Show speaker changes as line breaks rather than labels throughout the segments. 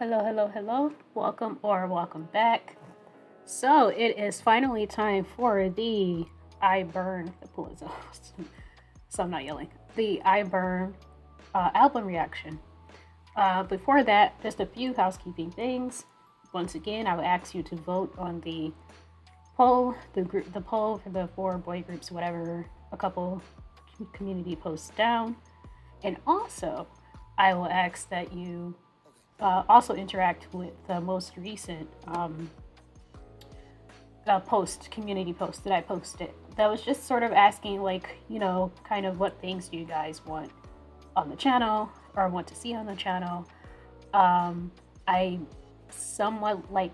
Hello, hello, hello. Welcome back. So it is finally time for the I Burn. The pool is so I'm not yelling. The I Burn album reaction. Before that, just a few housekeeping things. Once again, I would ask you to vote on the poll, the poll for the 4 boy groups, whatever, a couple community posts down, and also I will ask that you also interact with the most recent community post that I posted. That was just sort of asking, like, kind of what things do you guys want on the channel or want to see on the channel. I somewhat like,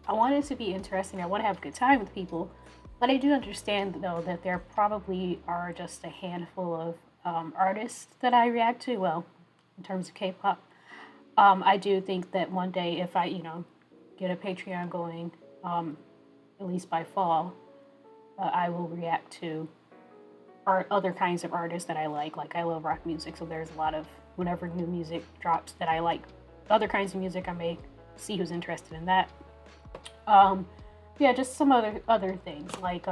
I want it to be interesting. I want to have a good time with people, but I do understand though that there probably are just a handful of artists that I react to. Well, in terms of K-pop. I do think that one day, if I, get a Patreon going, at least by fall, I will react to other kinds of artists that I like. Like, I love rock music, so there's a lot of, whenever new music drops that I like, other kinds of music, I may see who's interested in that. Yeah, just some other things, like,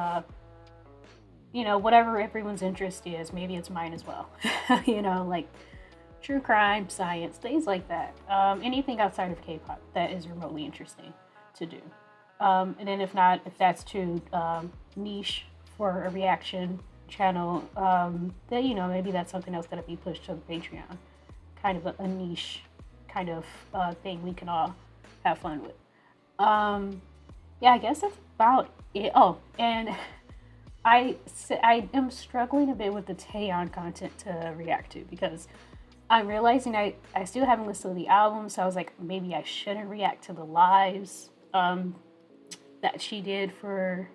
whatever everyone's interest is, maybe it's mine as well. Like true crime, science, things like that. Anything outside of K-pop that is remotely interesting to do. And then if that's too niche for a reaction channel, then, maybe that's something else that'll be pushed to the Patreon. Kind of a niche kind of thing we can all have fun with. Yeah, I guess that's about it. Oh, and I am struggling a bit with the Taeyeon content to react to, because I'm realizing I still haven't listened to the album, so I was like, maybe I shouldn't react to the lives that she did for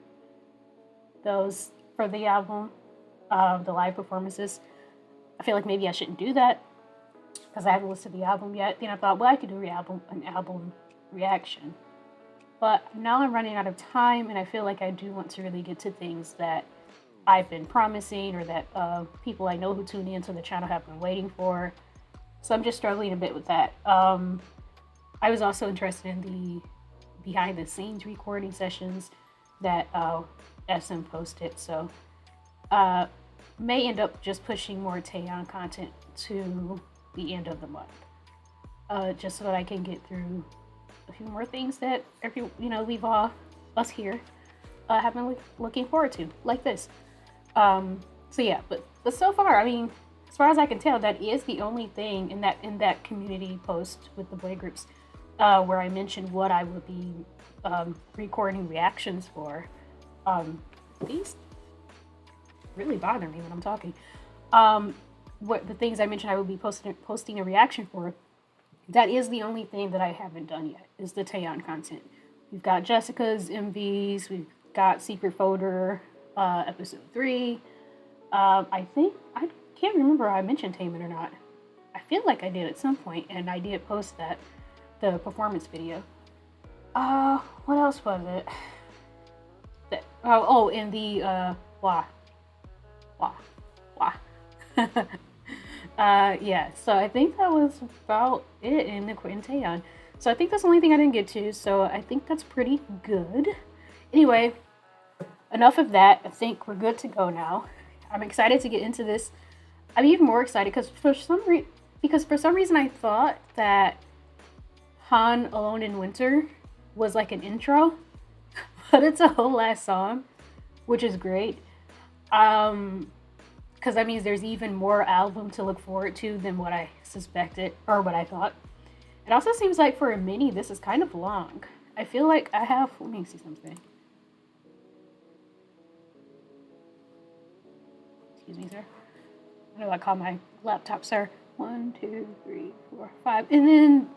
the album, the live performances. I feel like maybe I shouldn't do that because I haven't listened to the album yet. Then I thought, well, I could do an album reaction. But now I'm running out of time, and I feel like I do want to really get to things that I've been promising, or that people I know who tune into the channel have been waiting for. So I'm just struggling a bit with that. I was also interested in the behind the scenes recording sessions that SM posted. So may end up just pushing more Taeyeon content to the end of the month. Just so that I can get through a few more things that we've all, us here, have been looking forward to, like this. So yeah, but so far, I mean, as far as I can tell, that is the only thing in that community post with the boy groups where I mentioned what I would be recording reactions for. These really bother me when I'm talking. What the things I mentioned I would be posting a reaction for. That is the only thing that I haven't done yet, is the Taeyeon content. We've got Jessica's MVs, we've got Secret Folder, episode 3. I can't remember if I mentioned Taemin or not. I feel like I did at some point, and I did post the performance video. What else was it? And the, wah. Yeah, so I think that was about it in Taeyeon. So I think that's the only thing I didn't get to, so I think that's pretty good. Anyway, enough of that. I think we're good to go now. I'm excited to get into this. I'm even more excited because for some reason I thought that Hann Alone in Winter was like an intro, but it's a whole last song, which is great. Because that means there's even more album to look forward to than what I suspected, or what I thought. It also seems like for a mini, this is kind of long. I feel like I have, let me see something. Excuse me, sir. I know I call my laptop, sir. 1, 2, 3, 4, 5. And then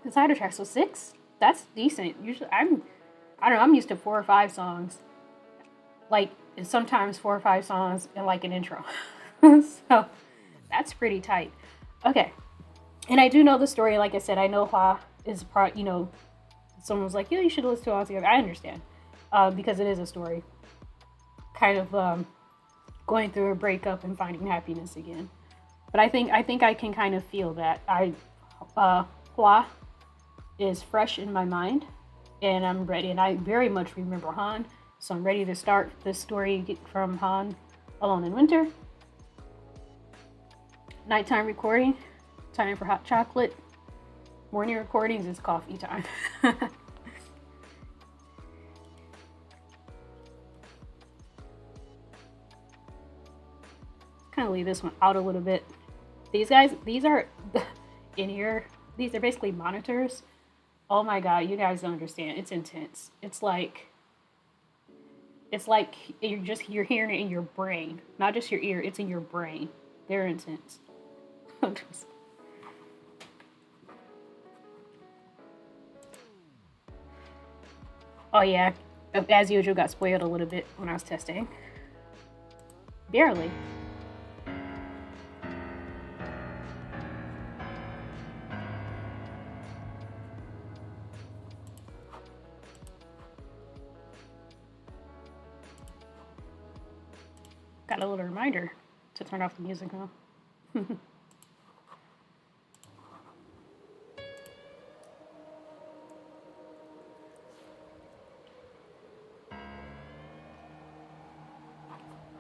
the title track, so 6. That's decent. Usually I'm used to 4 or 5 songs. Like, sometimes 4 or 5 songs and like an intro. So that's pretty tight. Okay. And I do know the story. Like I said, I know Hwa is someone was like, yeah, you should listen to it all together. I understand. Because it is a story. Kind of going through a breakup and finding happiness again. But I think I can kind of feel that. Hwa is fresh in my mind, and I'm ready. And I very much remember Hann, so I'm ready to start this story from Hann, Alone in Winter. Nighttime recording, time for hot chocolate. Morning recordings is coffee time. Kind of leave this one out a little bit. These are in here. These are basically monitors. Oh my god, you guys don't understand. It's intense. It's like you're hearing it in your brain, not just your ear. It's in your brain. They're intense. Oh yeah, as usual, got spoiled a little bit when I was testing. Barely. Got a little reminder to turn off the music, huh?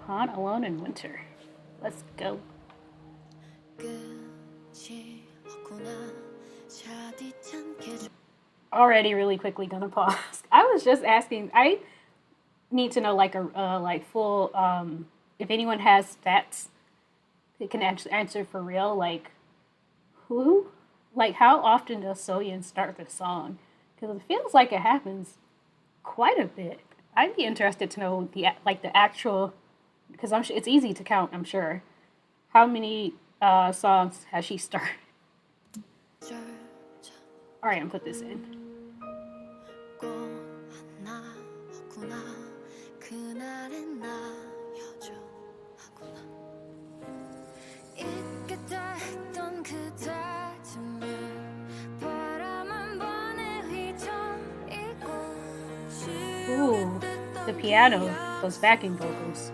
Hann Alone in Winter. Let's go. Already really quickly gonna pause. I was just asking, I need to know like a full if anyone has stats that can actually answer for real, like who, like how often does Soyeon start the song? Because it feels like it happens quite a bit. I'd be interested to know the actual, because I'm sure it's easy to count. I'm sure. How many songs has she started? All right, I'm put this in. Ooh, the piano, those backing vocals.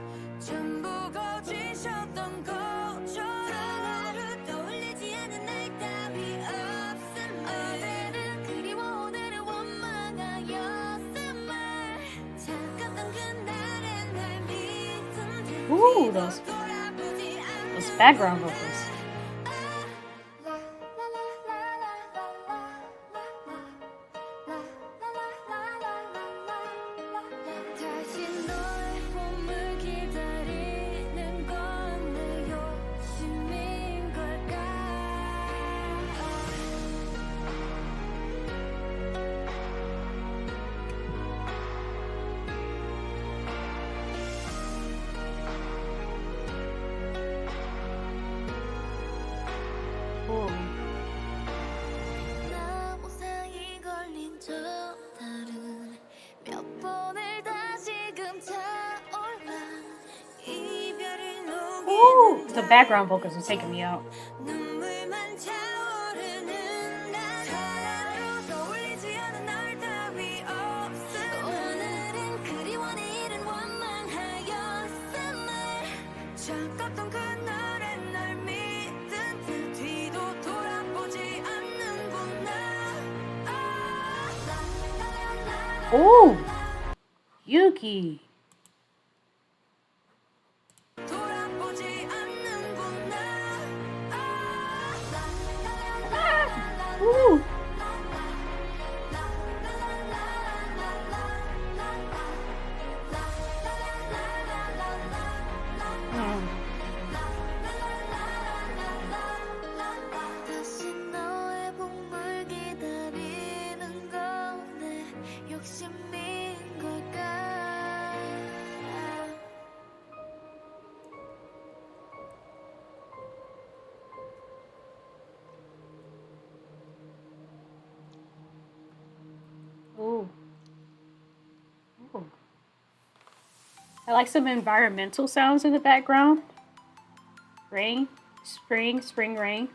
Ooh, those background vocals. Ooh, the background vocals are taking me out. Ooh, Yuki. Ooh. Ooh. Ooh. I like some environmental sounds in the background. Rain, spring rain.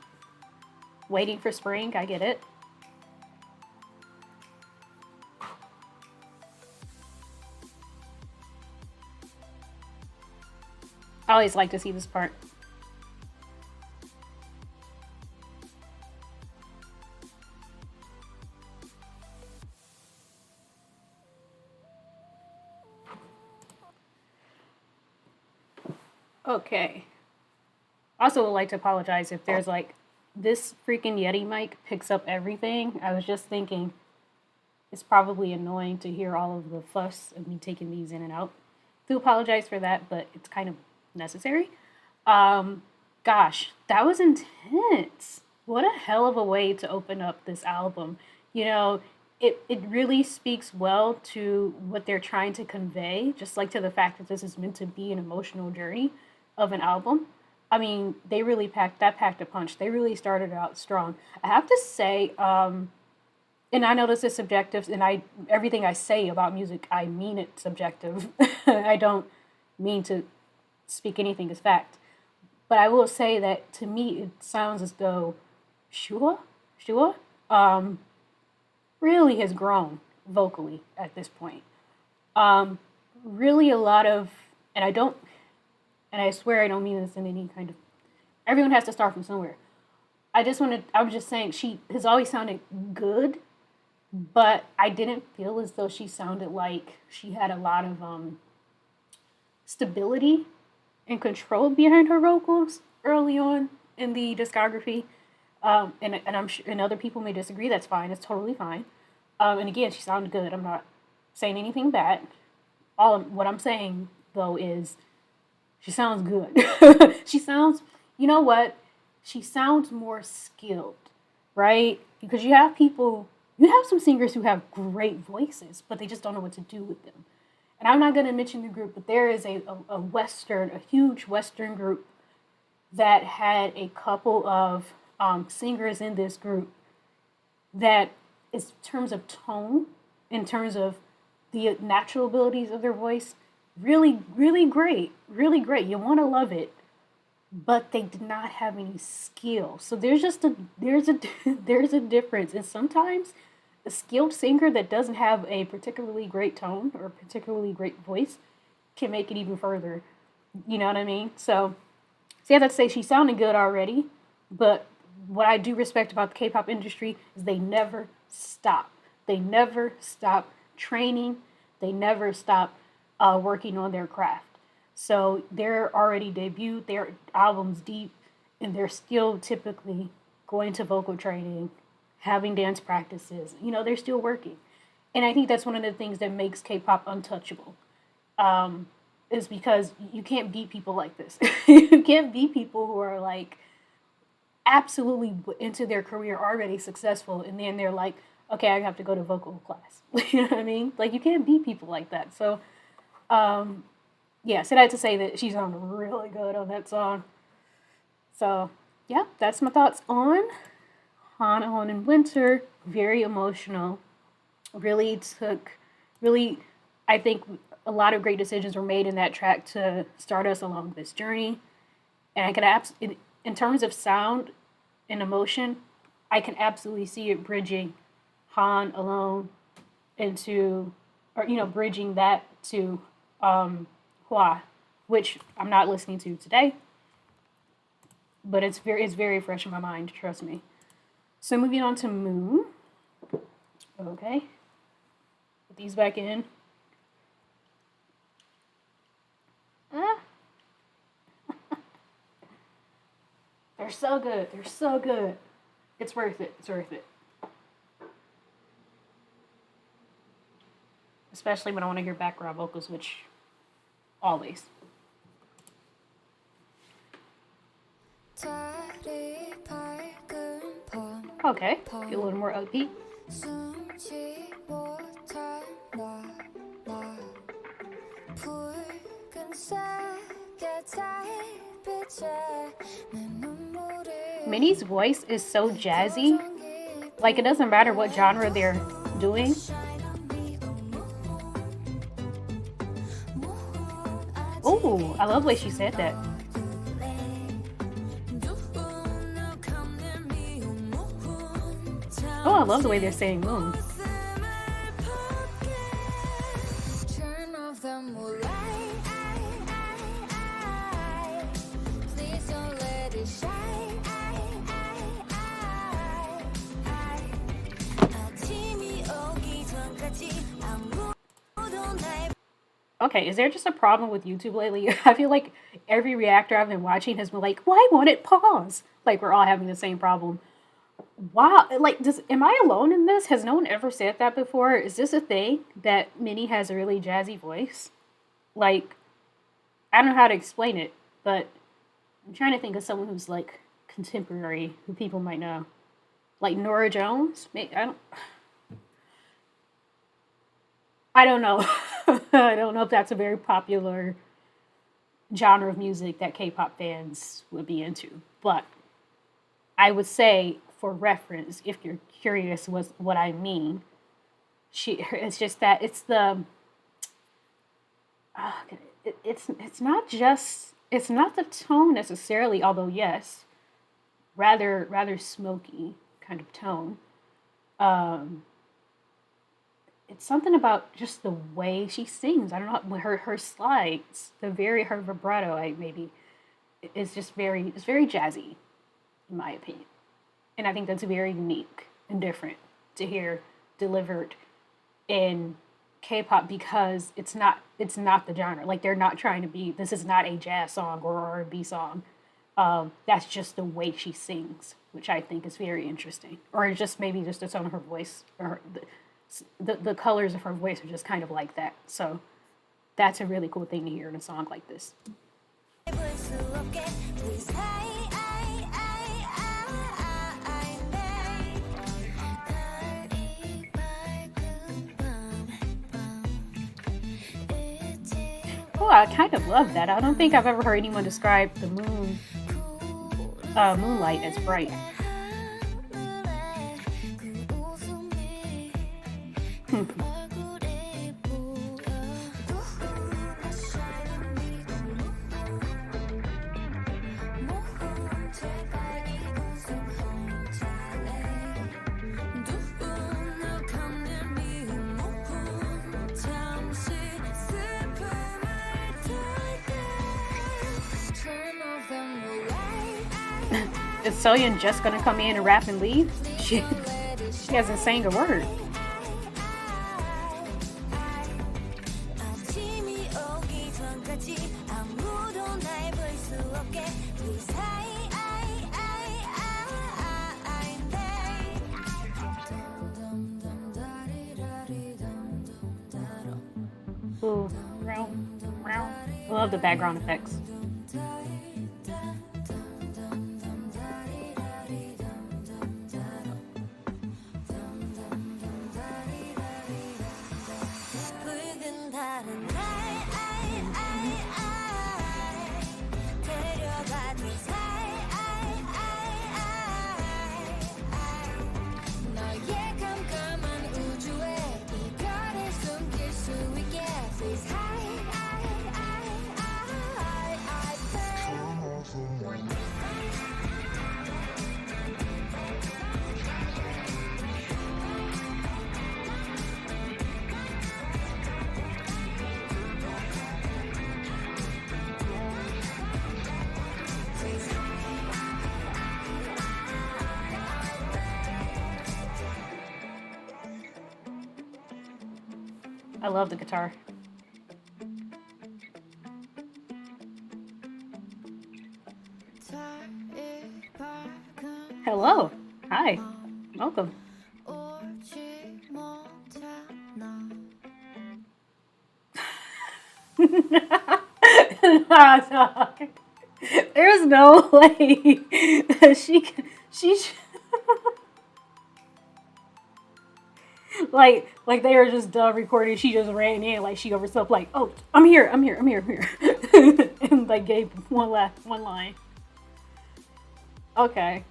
Waiting for spring, I get it. I always like to see this part. Okay. Also would like to apologize if there's like this freaking Yeti mic picks up everything. I was just thinking it's probably annoying to hear all of the fuss of me taking these in and out. Do apologize for that, but it's kind of necessary. Gosh, that was intense. What a hell of a way to open up this album. You know, it really speaks well to what they're trying to convey, just like to the fact that this is meant to be an emotional journey of an album. I mean, they really packed a punch. They really started out strong. I have to say, and I know this is subjective, and everything I say about music, I mean it subjective. I don't mean to speak anything as fact. But I will say that to me, it sounds as though Shua, really has grown vocally at this point. Really a lot of, and I swear I don't mean this in any kind of, everyone has to start from somewhere. I was just saying, she has always sounded good, but I didn't feel as though she sounded like she had a lot of stability and control behind her vocals early on in the discography. And I'm sure, and other people may disagree. That's fine. It's totally fine. And again, she sounded good. I'm not saying anything bad. What I'm saying though is, she sounds good. She sounds, you know what? She sounds more skilled, right? Because you have some singers who have great voices, but they just don't know what to do with them. And I'm not going to mention the group, but there is a huge Western group that had a couple of singers in this group that is, in terms of tone, in terms of the natural abilities of their voice, really, really great. Really great. You want to love it. But they did not have any skill. So there's a difference. And sometimes a skilled singer that doesn't have a particularly great tone or a particularly great voice can make it even further. You know what I mean? So yeah, that's say she sounded good already, but what I do respect about the K-pop industry is they never stop. They never stop training. They never stop working on their craft. So they're already debuted, their album's deep, and they're still typically going to vocal training, having dance practices. You know, they're still working. And I think that's one of the things that makes K-pop untouchable, is because you can't beat people like this. You can't beat people who are like absolutely into their career, already successful, and then they're like, okay, I have to go to vocal class. You know what I mean? Like, you can't beat people like that. So, yeah, so I had to say that she sounded really good on that song. So, yeah, that's my thoughts on Hann in Winter. Very emotional. Really, I think a lot of great decisions were made in that track to start us along this journey. And I can in terms of sound and emotion, I can absolutely see it bridging Hann alone into, or, you know, bridging that to Hua, which I'm not listening to today, but it's very fresh in my mind, trust me. So moving on to Moon. Okay. Put these back in. They're so good. They're so good. It's worth it. It's worth it. Especially when I want to hear background vocals, which always. Okay, get a little more upbeat. Minnie's voice is so jazzy. Like, it doesn't matter what genre they're doing. Oh, I love the way she said that. Oh, I love the way they're saying moon. Okay, is there just a problem with YouTube lately? I feel like every reactor I've been watching has been like, why won't it pause? Like we're all having the same problem. Wow, like does am I alone in this? Has no one ever said that before? Is this a thing that Minnie has a really jazzy voice? Like I don't know how to explain it, but I'm trying to think of someone who's like contemporary who people might know. Like Nora Jones? I don't know. I don't know if that's a very popular genre of music that K-pop fans would be into. But I would say, for reference, if you're curious what I mean, it's just that it's the uh, it's not the tone necessarily, although yes, rather smoky kind of tone. Um, it's something about just the way she sings. I don't know her slides, her vibrato. I maybe is just very jazzy in my opinion, and I think that's very unique and different to hear delivered in K-pop because it's not the genre. Like they're not trying to be. This is not a jazz song or R&B song. That's just the way she sings, which I think is very interesting. Or just maybe just the tone of her voice, or the colors of her voice are just kind of like that. So that's a really cool thing to hear in a song like this. Oh, I kind of love that. I don't think I've ever heard anyone describe the moonlight as bright. Is Soyeon just gonna come in and rap and leave? She hasn't sang a word. Ooh, I love the background effects. I love the guitar. Hello. Hi. Welcome. There's no way she like they were just done recording. She just ran in like she herself like, oh, I'm here, and like gave one line. Okay,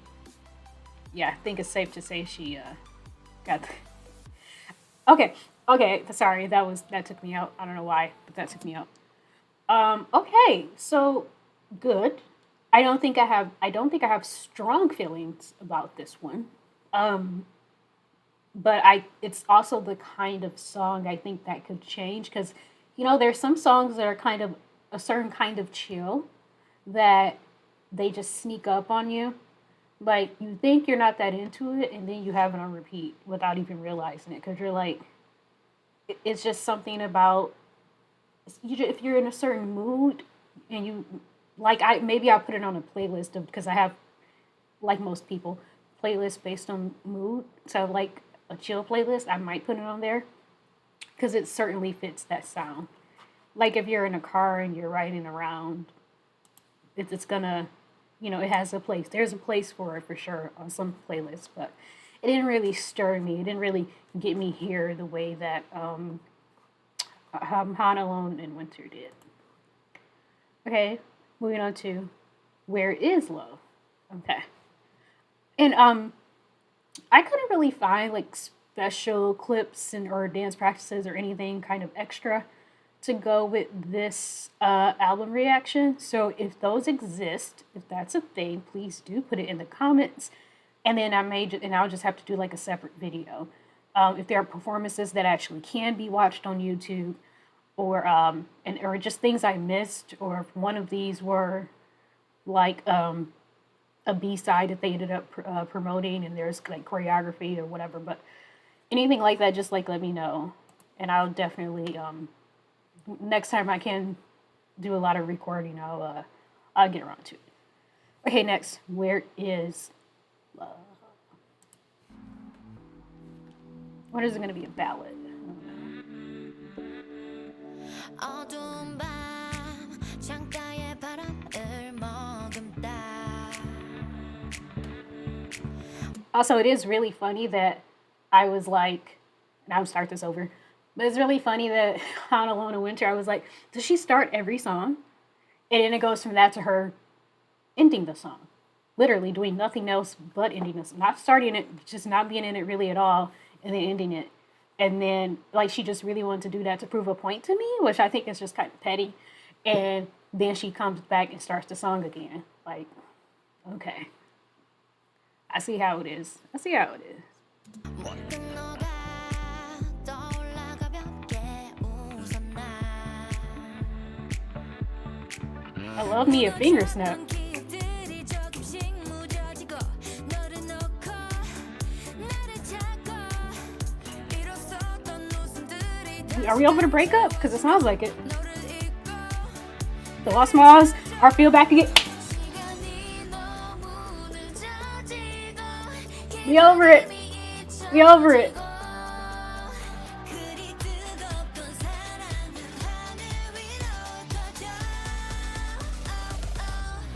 yeah, I think it's safe to say she got. Okay, sorry, that took me out. I don't know why, but that took me out. Okay, so good. I don't think I have strong feelings about this one. Um, but it's also the kind of song I think that could change because there's some songs that are kind of a certain kind of chill that they just sneak up on you. Like you think you're not that into it, and then you have it on repeat without even realizing it because you're like, it's just something about if you're in a certain mood and you like, maybe I'll put it on a playlist because I have, like most people, playlists based on mood. So like a chill playlist, I might put it on there because it certainly fits that sound. Like if you're in a car and you're riding around, it's gonna, it has a place. There's a place for it for sure on some playlists, but it didn't really stir me. It didn't really get me here the way that Hann Alone in Winter did. Okay, moving on to Where Is Love? Okay. And I couldn't really find like special clips or dance practices or anything kind of extra to go with this album reaction. So if those exist, if that's a thing, please do put it in the comments. And then I'll just have to do like a separate video. If there are performances that actually can be watched on YouTube, or just things I missed, or if one of these were like a B-side that they ended up promoting and there's like choreography or whatever, but anything like that, just like let me know, and I'll definitely next time I can do a lot of recording, I'll get around to it. Okay, next, Where Is Love? What is it going to be, a ballad? Also, it is really funny that I was like, and I'll start this over, but it's really funny that Hann Alone in Winter, I was like, does she start every song? And then it goes from that to her ending the song. Literally doing nothing else but ending this. Not starting it, just not being in it really at all, and then ending it. And then, like, she just really wanted to do that to prove a point to me, which I think is just kind of petty. And then she comes back and starts the song again. Like, okay. I see how it is. I love me a finger snap. Are we over to break up? Because it sounds like it. The Lost Miles are feel back again. We over it.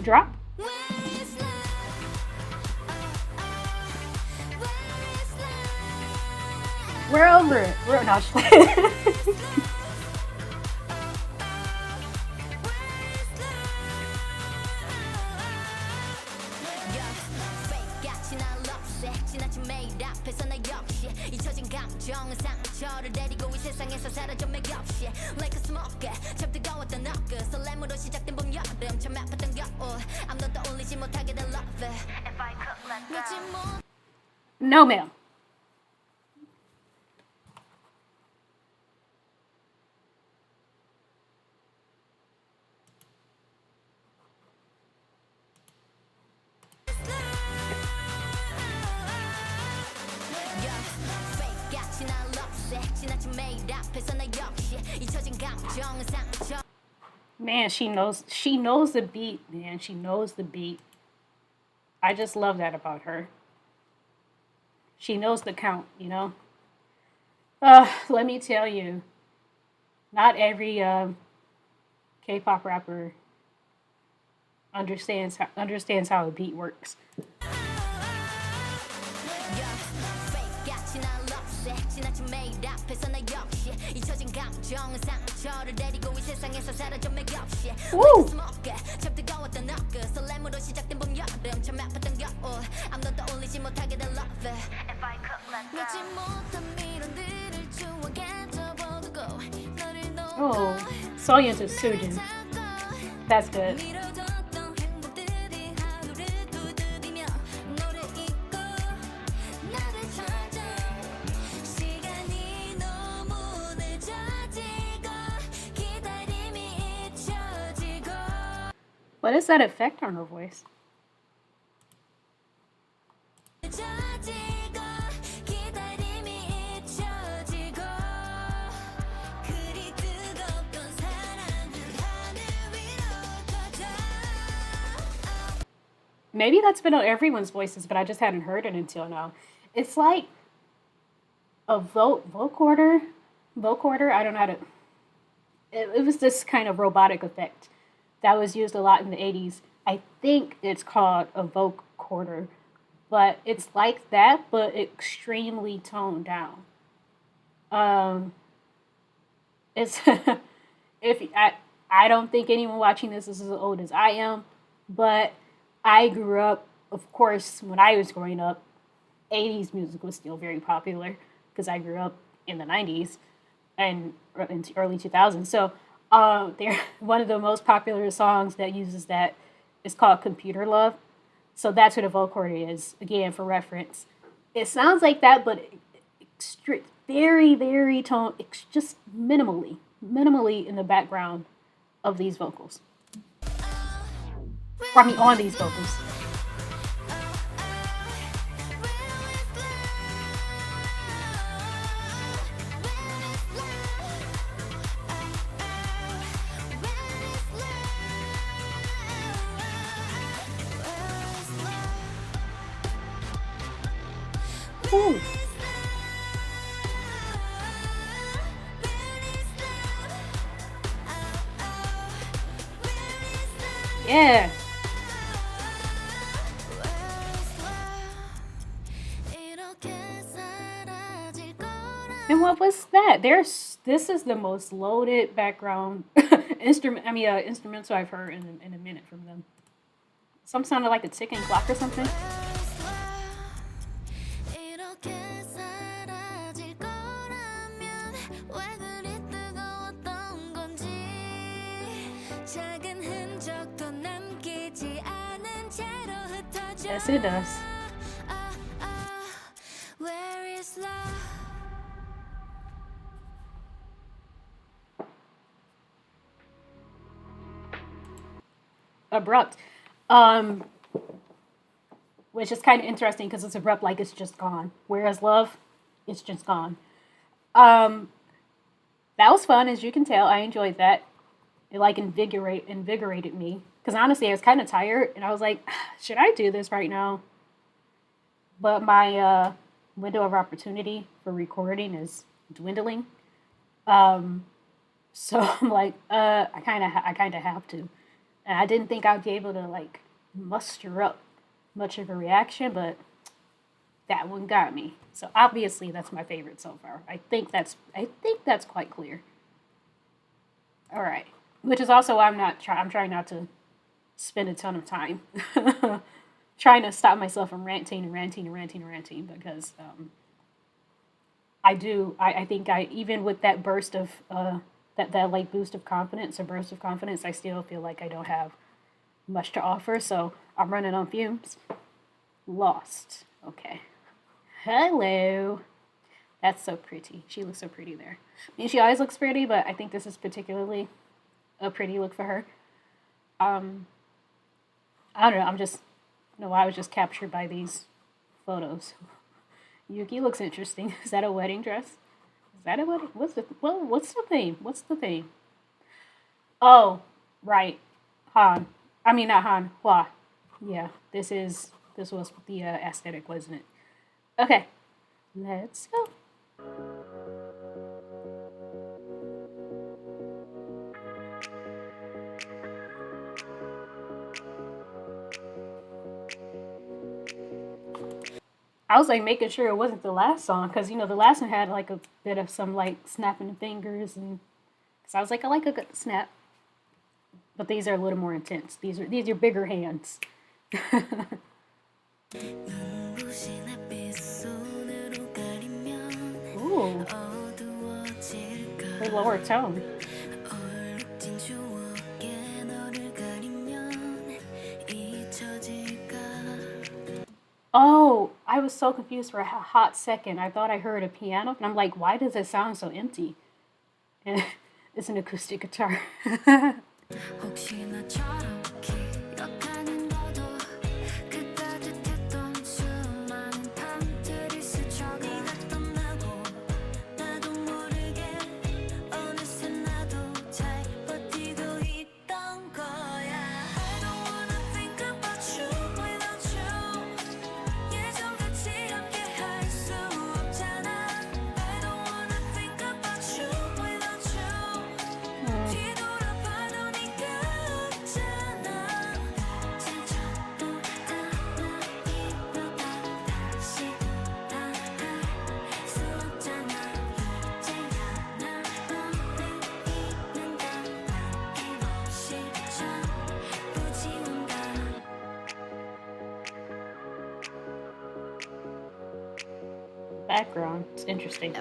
Drop. We're over it. We're not. No, ma'am. Man, she knows the beat, man. She knows the beat. I just love that about her. She knows the count, Let me tell you, not every K-pop rapper understands how a beat works. Woo! Oh, Soyeon to Sujin. That's good. What is that effect on her voice? maybe that's been on everyone's voices, but I just hadn't heard it until now. It's like a vocoder. Vocoder. I don't know how to. It was this kind of robotic effect that was used a lot in the 80s. I think it's called a vocoder, but it's like that, but extremely toned down. It's if I don't think anyone watching this is as old as I am, but I grew up, of course, when I was growing up, 80s music was still very popular because I grew up in the 90s and into early 2000s. So they're one of the most popular songs that uses that is called Computer Love. So that's what a vocoder is, again, for reference. It sounds like that, but very, very tone, just minimally in the background of these vocals. Or, I mean, on these vocals. Ooh. Yeah. And what was that? This is the most loaded background instrumental I've heard in a minute from them. Some sounded like a ticking clock or something. Yes, it does. Abrupt. Which is kind of interesting because it's abrupt, like it's just gone. Whereas love, it's just gone. That was fun, as you can tell. I enjoyed that. It like invigorated me. Because honestly, I was kind of tired, and I was like, should I do this right now? But my window of opportunity for recording is dwindling. So I'm like, I kind of have to. And I didn't think I'd be able to like muster up much of a reaction, but that one got me. So obviously that's my favorite so far. I think that's quite clear. All right, which is also why I'm trying not to spend a ton of time trying to stop myself from ranting because I think even with that burst of that like boost of confidence or burst of confidence, I still feel like I don't have much to offer, so I'm running on fumes. Lost. Okay. Hello. That's so pretty. She looks so pretty there. I mean, she always looks pretty, but I think this is particularly a pretty look for her. I don't know. I was just captured by these photos. Yuki looks interesting. Is that a wedding dress? Is that a wedding? What's the theme? What's the theme? Oh, right. Han. I mean, not Han. Hua. Yeah, this was the aesthetic, wasn't it? Okay. Let's go. I was like making sure it wasn't the last song because the last one had like a bit of some like snapping fingers, and so I was like, I like a good snap, but these are a little more intense. These are bigger hands. Ooh, a lower tone. Oh, I was so confused for a hot second. I thought I heard a piano, and I'm like, why does it sound so empty? And it's an acoustic guitar. background. It's interesting.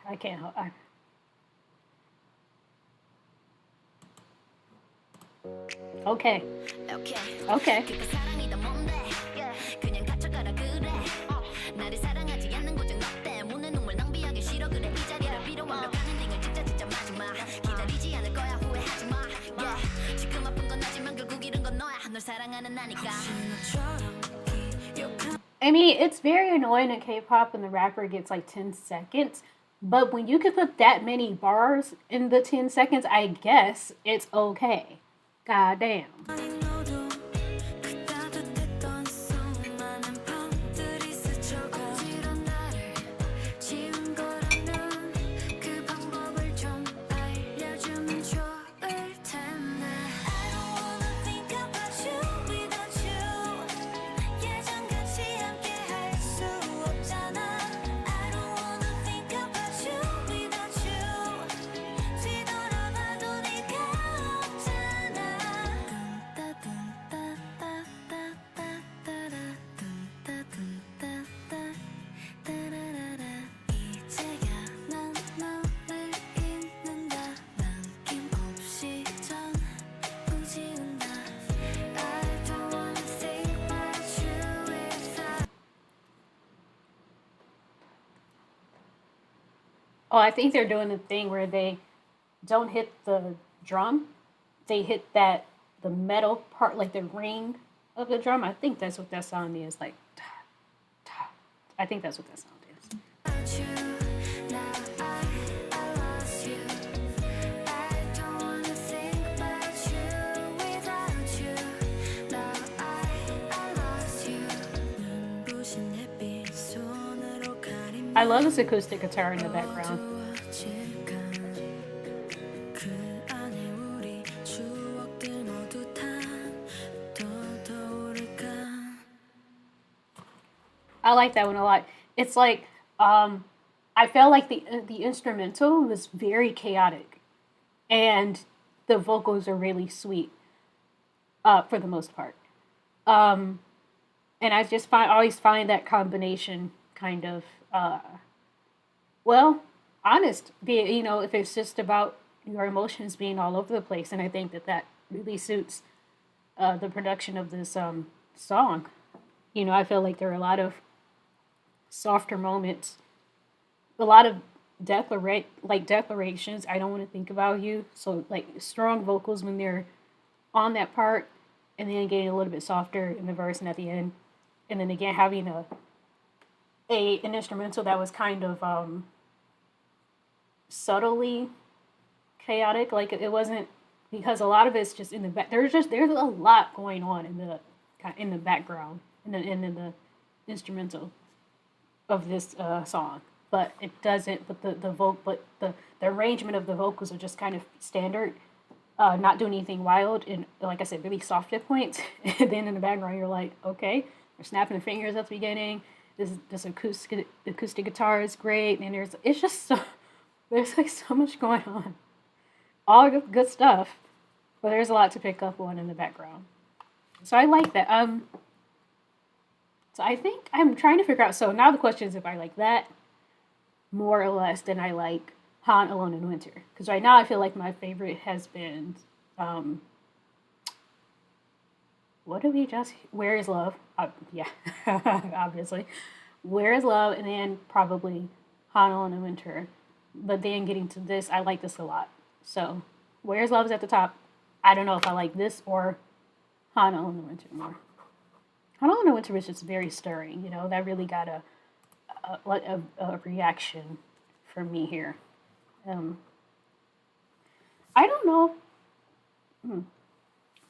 I can't help. Okay. Okay. I mean, it's very annoying in K-pop when the rapper gets like 10 seconds. But when you can put that many bars in the 10 seconds, I guess it's okay. God damn. Oh, I think they're doing the thing where they don't hit the drum. They hit the metal part, like the ring of the drum. I think that's what that sound is. Like, ta, ta. I think that's what that sound is. I love this acoustic guitar in the background. I like that one a lot. It's like I felt like the instrumental was very chaotic, and the vocals are really sweet for the most part. And I just always find that combination kind of well honest. If it's just about your emotions being all over the place, and I think that really suits the production of this song. I feel like there are a lot of softer moments, a lot of declarations. I don't want to think about you. So like strong vocals when they're on that part, and then getting a little bit softer in the verse and at the end, and then again having an instrumental that was kind of subtly chaotic. Like it wasn't, because a lot of it's just in the back. There's a lot going on in the background in the instrumental of this song, but it doesn't. But the arrangement of the vocals are just kind of standard, not doing anything wild, and like I said, really soft at points. And then in the background, you're like, okay, they're snapping the fingers at the beginning. This acoustic guitar is great, and there's like so much going on, all good stuff, but there's a lot to pick up on in the background. So I like that. So I think I'm trying to figure out. So now the question is if I like that more or less than I like Han Alone in Winter. Because right now I feel like my favorite has been, what did we just, Where is Love? Yeah, obviously. Where is Love? And then probably Han Alone in Winter. But then getting to this, I like this a lot. So Where is Love is at the top. I don't know if I like this or Han Alone in Winter more. Han Alone in Winter was just very stirring. That really got a reaction from me here. I don't know.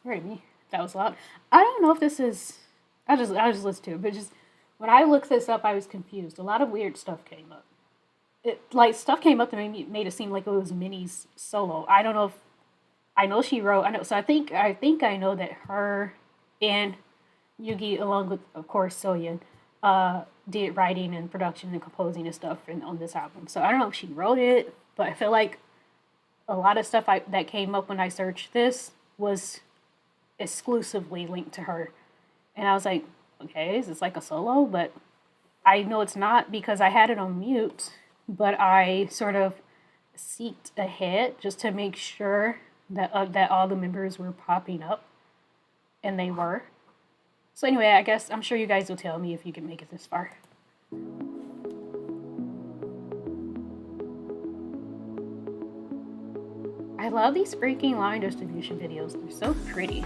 Pardon me. That was loud. I don't know if this is. I just listened to it, but just when I looked this up, I was confused. A lot of weird stuff came up. Stuff came up that made it seem like it was Minnie's solo. I don't know if I know she wrote. I know. So I think I know that her and Yugi, along with, of course, Soyeon, did writing and production and composing and stuff on this album. So I don't know if she wrote it, but I feel like a lot of stuff that came up when I searched this was exclusively linked to her. And I was like, okay, is this like a solo? But I know it's not because I had it on mute, but I sort of seeked ahead just to make sure that all the members were popping up, and they were. So anyway, I guess I'm sure you guys will tell me if you can make it this far. I love these freaking line distribution videos. They're so pretty.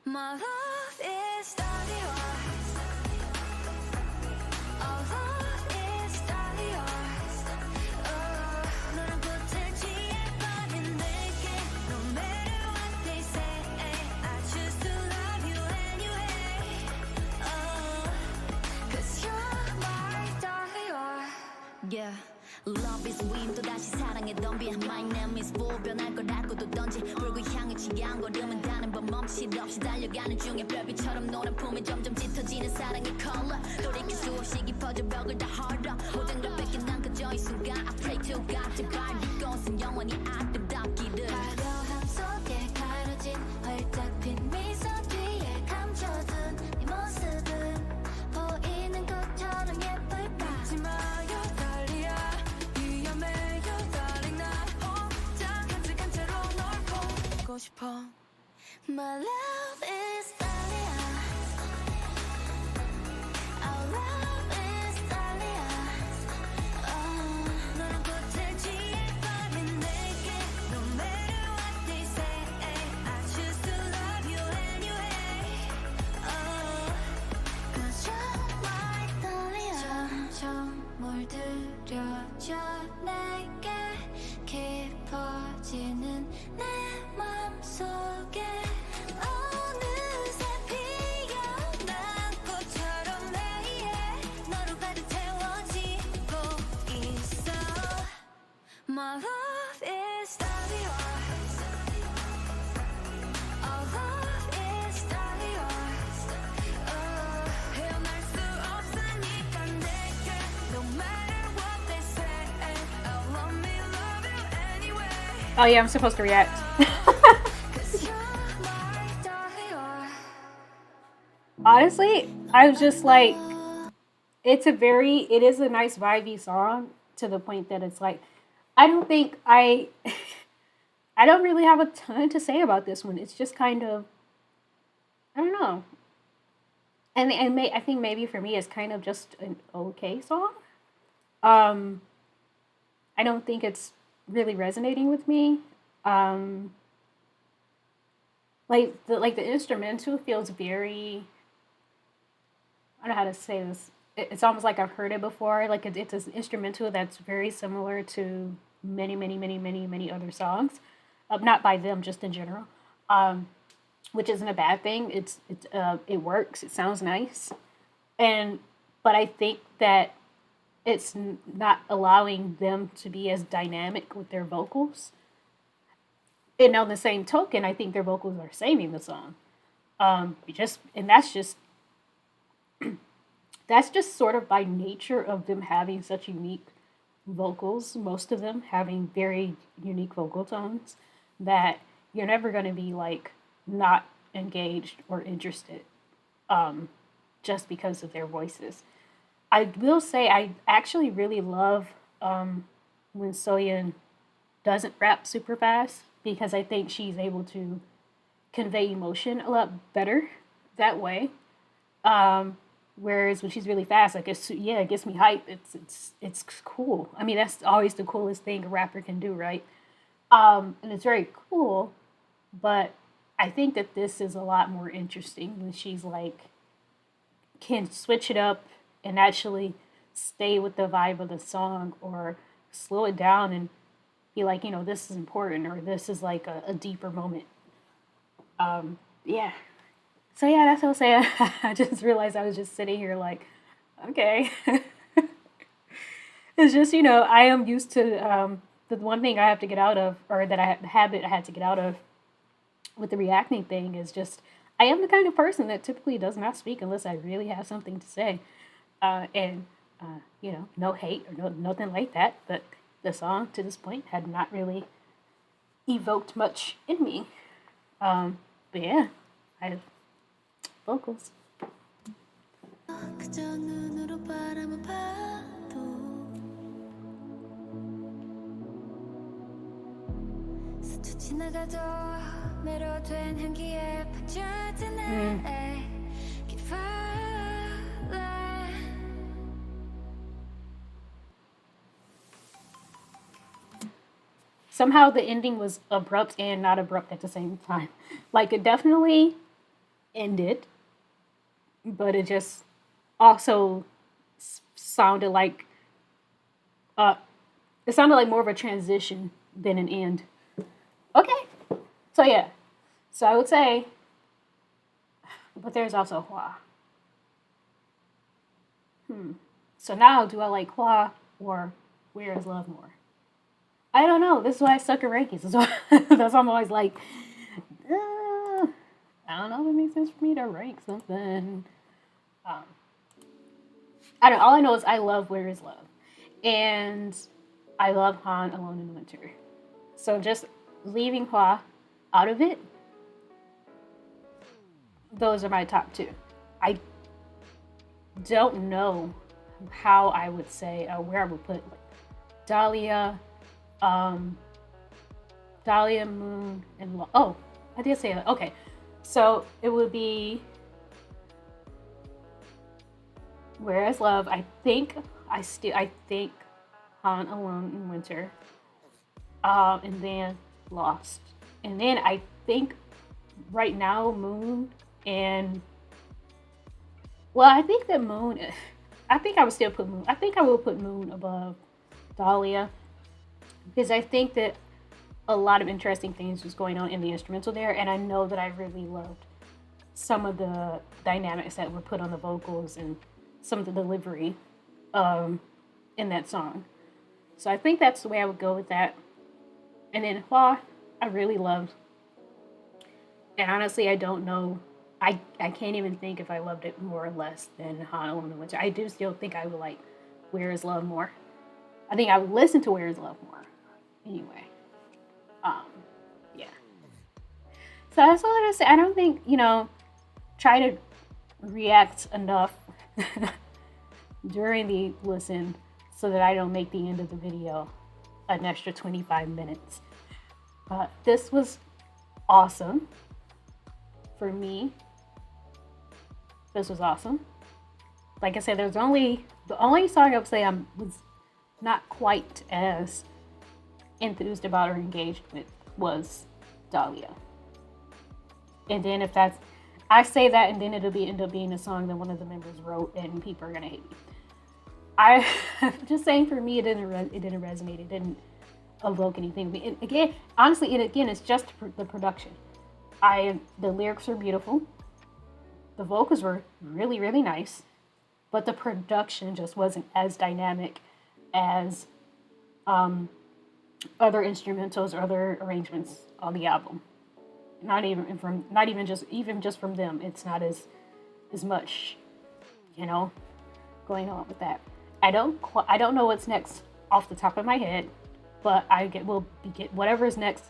My love is Dahlia. Our love is Dahlia. 너랑 붙을 지에 빠진 내게. No matter what they say, I choose to love you anyway. Cause you're my Dahlia. Yeah. Love is win 또 다시 사랑에 덤비 My name is bull 변할 거라고도 던지 불고 향해 취한 걸음은 가는 법 멈칫 없이 달려가는 중에 별빛처럼 노란 품에 점점 짙어지는 사랑의 컬러 돌이킬 수 없이 깊어져 벽을 다 헐어 모든 걸 뺏긴 난 그저 이 순간 I pray to God 제발 네 것은 영원히 아름답기를 화려함 속에 가려진 활짝 핀 미소 뒤에 감춰둔 네 모습은 보이는 것처럼 예쁠까 잊지 마요 달리야 My love is Dahlia. Our love is Dahlia. 너랑 붙을 지에 빠진 내게. No matter what they say, I choose to love you anyway. Cause you're my Dahlia. 점점 물들여져 내게 깊어지는 내 맘속에 어느새 피어난 꽃처럼 매일 너로 가득 채워지고 있어 My love is Dahlia Our love is Dahlia 헤어날 수 없으니까 내게 No matter what they say I love me, love you anyway
Oh yeah, I'm supposed to react. Honestly, I was just like, it is a nice vibey song to the point that it's like, I don't really have a ton to say about this one. It's just kind of, I don't know. And I think maybe for me it's kind of just an okay song. I don't think it's really resonating with me. Like the instrumental feels very, I don't know how to say this. It's almost like I've heard it before. Like it's an instrumental that's very similar to many other songs, not by them, just in general. Which isn't a bad thing. It works. It sounds nice, but I think that it's not allowing them to be as dynamic with their vocals. And on the same token, I think their vocals are saving the song. That's just sort of by nature of them having such unique vocals, most of them having very unique vocal tones, that you're never going to be like not engaged or interested just because of their voices. I will say I actually really love when Soyeon doesn't rap super fast, because I think she's able to convey emotion a lot better that way. Whereas when she's really fast, like it gets me hype. It's cool. I mean, that's always the coolest thing a rapper can do, right? And it's very cool, but I think that this is a lot more interesting when she's like, can switch it up and actually stay with the vibe of the song, or slow it down and be like, this is important, or this is like a deeper moment. Yeah. So yeah, that's what I'll say. I just realized I was just sitting here like, okay. It's just, I am used to the one thing I have to get out of, or that the habit I had to get out of with the reacting thing is just, I am the kind of person that typically does not speak unless I really have something to say. And no hate or nothing like that, but the song to this point had not really evoked much in me. But yeah, I have vocals. Somehow the ending was abrupt and not abrupt at the same time. Like, it definitely ended, but it just also sounded like it sounded like more of a transition than an end. Okay, so yeah, so I would say, but there's also Hua. So now, do I like Hua or Where Is Love more? I don't know. This is why I suck at rankings. That's why I'm always like, I don't know if it makes sense for me to rank something. I don't know. All I know is I love Where Is Love. And I love Han Alone in the Winter. So just leaving Hua out of it, those are my top two. I don't know how I would say, where I would put like, Dahlia, Moon, and oh, I did say that. Okay, so it would be Where Is Love. I think Han Alone in Winter, and then Lost, and then I think right now Moon and I think that Moon. I think I would still put Moon. I think I will put Moon above Dahlia, because I think that a lot of interesting things was going on in the instrumental there, and I know that I really loved some of the dynamics that were put on the vocals and some of the delivery in that song. So I think that's the way I would go with that. And then Hua, I really loved. And honestly, I don't know. I can't even think if I loved it more or less than Han Alone in the Winter. I do still think I would like Where Is Love more. I think I would listen to Where Is Love more. Anyway. Yeah. So that's all I gotta say. I don't think, try to react enough during the listen so that I don't make the end of the video an extra 25 minutes. This was awesome. For me, this was awesome. Like I said, the only song I would say I was not quite as enthused about or engaged with was Dahlia. And then I say that, and then it'll end up being a song that one of the members wrote, and people are gonna hate me. I'm just saying, for me, it didn't resonate. It didn't evoke anything. And again, honestly, it's just the production. The lyrics are beautiful. The vocals were really, really nice, but the production just wasn't as dynamic as other instrumentals or other arrangements on the album. Not even just from them. It's not as much, going on with that. I don't know what's next off the top of my head, but whatever is next.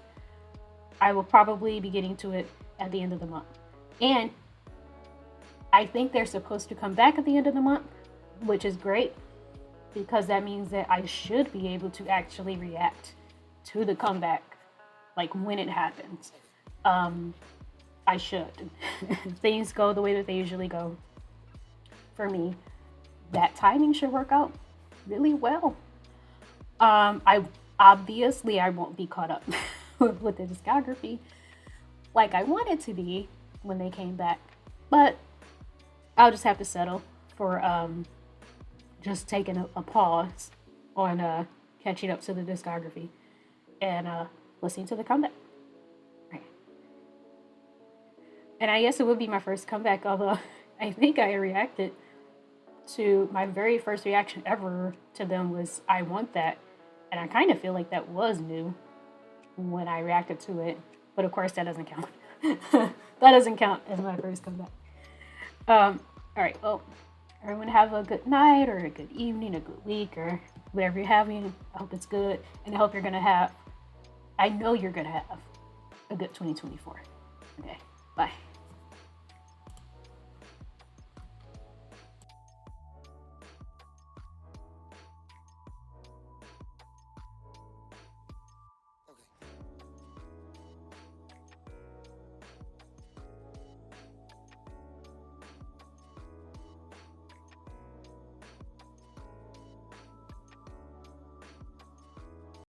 I will probably be getting to it at the end of the month. And I think they're supposed to come back at the end of the month, which is great, because that means that I should be able to actually react to the comeback, like when it happens. I should. If things go the way that they usually go, for me, that timing should work out really well. I obviously I won't be caught up with the discography like I wanted to be when they came back. But I'll just have to settle for just taking a pause on catching up to the discography and listening to the comeback. Right. And I guess it would be my first comeback, although I think I reacted to my very first reaction ever to them was I Want That. And I kind of feel like that was new when I reacted to it. But of course, that doesn't count. That doesn't count as my first comeback. All right, well, everyone have a good night or a good evening, a good week, or whatever you're having. I hope it's good. And I hope you're going to have, I know you're going to have a good 2024. Okay, bye.